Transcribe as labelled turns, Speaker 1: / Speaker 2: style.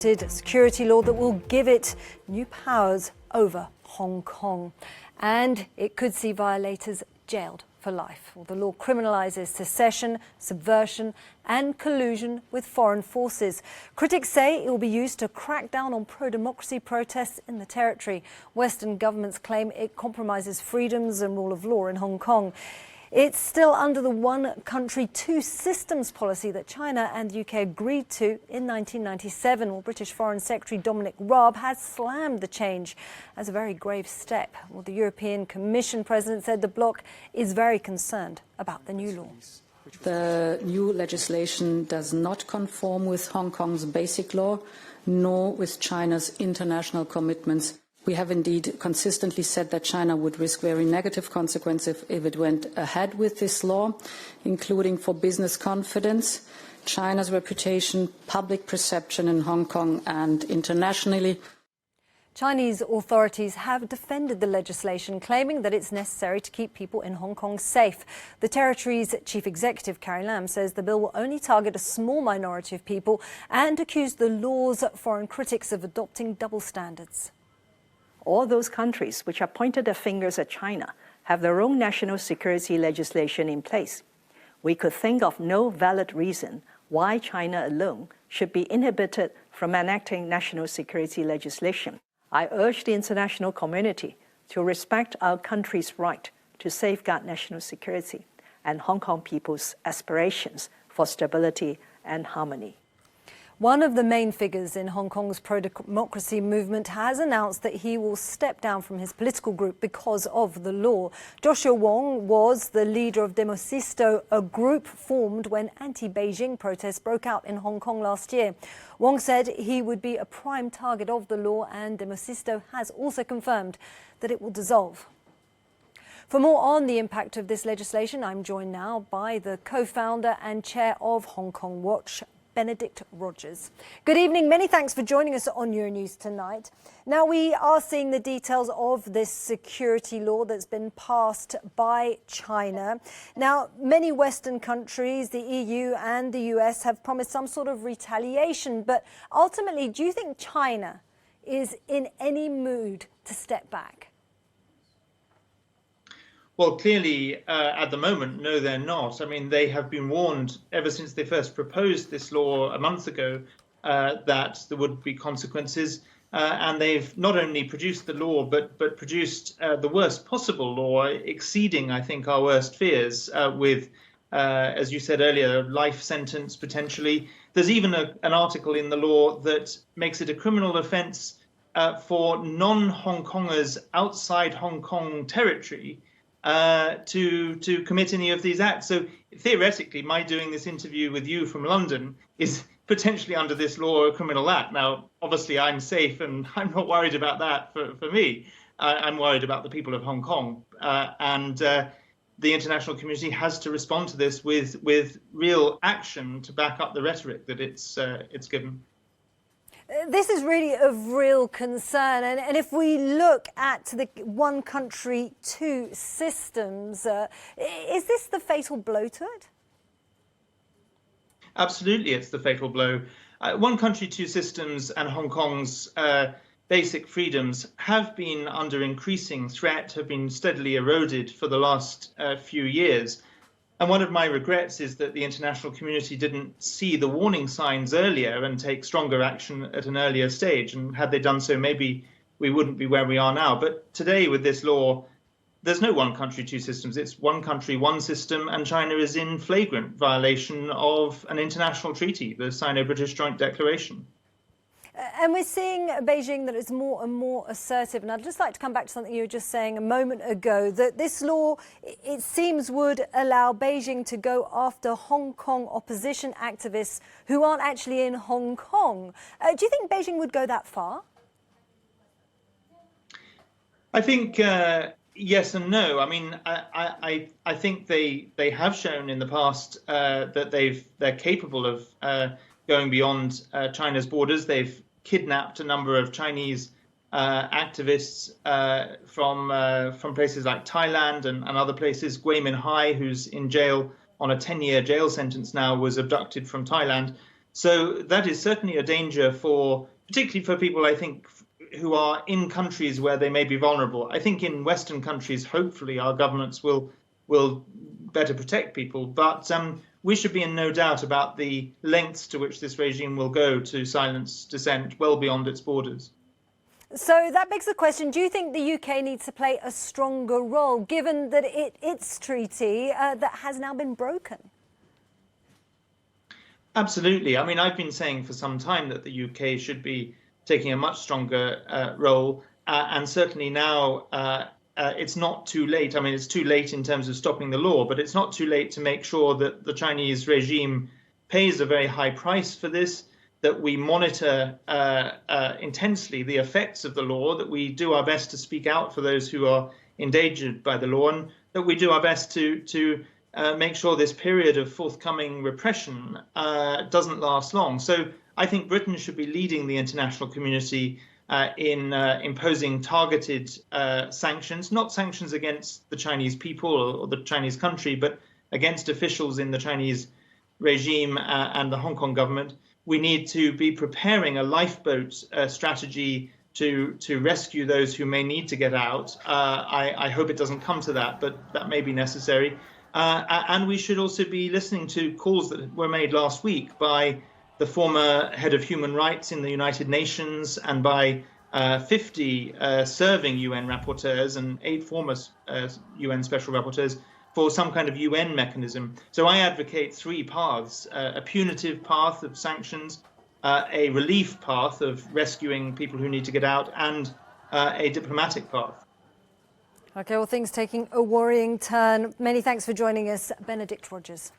Speaker 1: Security law that will give it new powers over Hong Kong. And it could see violators jailed for life. Well, the law criminalises secession, subversion and collusion with foreign forces. Critics say it will be used to crack down on pro-democracy protests in the territory. Western governments claim it compromises freedoms and rule of law in Hong Kong. It's still under the one country, two systems policy that China and the UK agreed to in 1997. Well, British Foreign Secretary Dominic Raab has slammed the change as a very grave step. Well, the European Commission President said the bloc is very concerned about the new law.
Speaker 2: The new legislation does not conform with Hong Kong's basic law, nor with China's international commitments. We have indeed consistently said that China would risk very negative consequences if it went ahead with this law, including for business confidence, China's reputation, public perception in Hong Kong and internationally.
Speaker 1: Chinese authorities have defended the legislation, claiming that it's necessary to keep people in Hong Kong safe. The territory's chief executive, Carrie Lam, says the bill will only target a small minority of people and accused the law's foreign critics of adopting double standards.
Speaker 3: All those countries which have pointed their fingers at China have their own national security legislation in place. We could think of no valid reason why China alone should be inhibited from enacting national security legislation. I urge the international community to respect our country's right to safeguard national security and Hong Kong people's aspirations for stability and harmony.
Speaker 1: One of the main figures in Hong Kong's pro-democracy movement has announced that he will step down from his political group because of the law. Joshua Wong was the leader of Demosisto, a group formed when anti-Beijing protests broke out in Hong Kong last year. Wong said he would be a prime target of the law, and Demosisto has also confirmed that it will dissolve. For more on the impact of this legislation, I'm joined now by the co-founder and chair of Hong Kong Watch, Benedict Rogers. Good evening. Many thanks for joining us on Euronews tonight. Now, we are seeing the details of this security law that's been passed by China. Now, many Western countries, the EU and the US, have promised some sort of retaliation. But ultimately, do you think China is in any mood to step back?
Speaker 4: Well, clearly, at the moment, no, they're not. I mean, they have been warned ever since they first proposed this law a month ago that there would be consequences. And they've not only produced the law, but produced the worst possible law, exceeding, I think, our worst fears with, as you said earlier, a life sentence potentially. There's even an article in the law that makes it a criminal offence for non-Hong Kongers outside Hong Kong territory to commit any of these acts. So theoretically, my doing this interview with you from London is potentially under this law a criminal act. Now, obviously, I'm safe and I'm not worried about that for me. I'm worried about the people of Hong Kong. And the international community has to respond to this with real action to back up the rhetoric that it's given.
Speaker 1: This is really of real concern. And if we look at the one country, two systems, is this the fatal blow to it?
Speaker 4: Absolutely, it's the fatal blow. One country, two systems and Hong Kong's basic freedoms have been under increasing threat, have been steadily eroded for the last few years. And one of my regrets is that the international community didn't see the warning signs earlier and take stronger action at an earlier stage. And had they done so, maybe we wouldn't be where we are now. But today, with this law, there's no one country, two systems. It's one country, one system. And China is in flagrant violation of an international treaty, the Sino-British Joint Declaration.
Speaker 1: And we're seeing Beijing that is more and more assertive. And I'd just like to come back to something you were just saying a moment ago, that this law, it seems, would allow Beijing to go after Hong Kong opposition activists who aren't actually in Hong Kong. Do you think Beijing would go that far?
Speaker 4: I think yes and no. I mean, I think they have shown in the past that they're capable of going beyond China's borders. They've kidnapped a number of Chinese activists from places like Thailand and other places. Gui Minhai, who's in jail on a 10-year jail sentence now, was abducted from Thailand. So that is certainly a danger particularly for people, I think, who are in countries where they may be vulnerable. I think in Western countries, hopefully, our governments will better protect people. But we should be in no doubt about the lengths to which this regime will go to silence dissent well beyond its borders.
Speaker 1: So that begs the question, do you think the UK needs to play a stronger role, given that its treaty that has now been broken?
Speaker 4: Absolutely. I mean, I've been saying for some time that the UK should be taking a much stronger role. And certainly now it's not too late. I mean, it's too late in terms of stopping the law, but it's not too late to make sure that the Chinese regime pays a very high price for this, that we monitor intensely the effects of the law, that we do our best to speak out for those who are endangered by the law, and that we do our best to make sure this period of forthcoming repression doesn't last long. So I think Britain should be leading the international community in imposing targeted sanctions, not sanctions against the Chinese people or the Chinese country, but against officials in the Chinese regime and the Hong Kong government. We need to be preparing a lifeboat strategy to rescue those who may need to get out. I hope it doesn't come to that, but that may be necessary. And we should also be listening to calls that were made last week by the former head of human rights in the United Nations and by 50 serving UN rapporteurs and 8 former UN special rapporteurs for some kind of UN mechanism. So I advocate 3 paths, a punitive path of sanctions, a relief path of rescuing people who need to get out, and a diplomatic path.
Speaker 1: OK, well, things taking a worrying turn. Many thanks for joining us, Benedict Rogers.